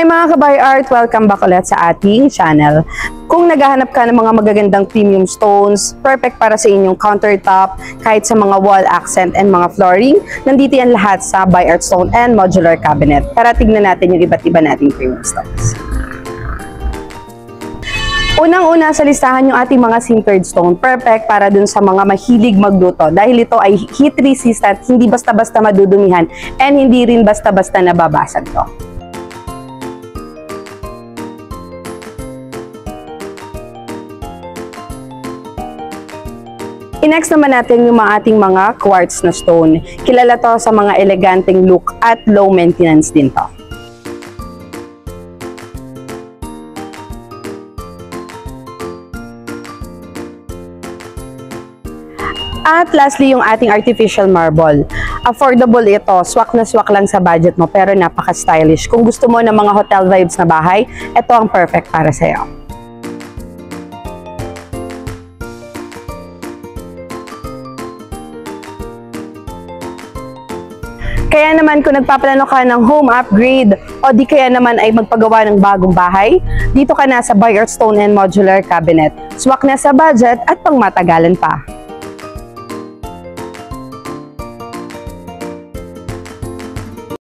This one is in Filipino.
Hi mga kabay art! Welcome back ulit sa ating channel. Kung naghahanap ka ng mga magagandang premium stones, perfect para sa inyong countertop, kahit sa mga wall accent and mga flooring, nandito yan lahat sa By Art Stone and Modular Cabinet. Tara tignan natin yung iba't iba nating premium stones. Unang-una sa listahan yung ating mga sintered stone, perfect para dun sa mga mahilig magluto dahil ito ay heat resistant, hindi basta-basta madudumihan and hindi rin basta-basta nababasag to. I-next naman natin yung ating mga quartz na stone. Kilala to sa mga eleganteng look at low maintenance din to. At lastly, yung ating artificial marble. Affordable ito, swak na swak lang sa budget mo pero napaka-stylish. Kung gusto mo ng mga hotel vibes na bahay, ito ang perfect para sa'yo. Kaya naman kung nagpaplano ka ng home upgrade o di kaya naman ay magpagawa ng bagong bahay, dito ka na sa By Art Stone and Modular Cabinet. Swak na sa budget at pangmatagalan pa.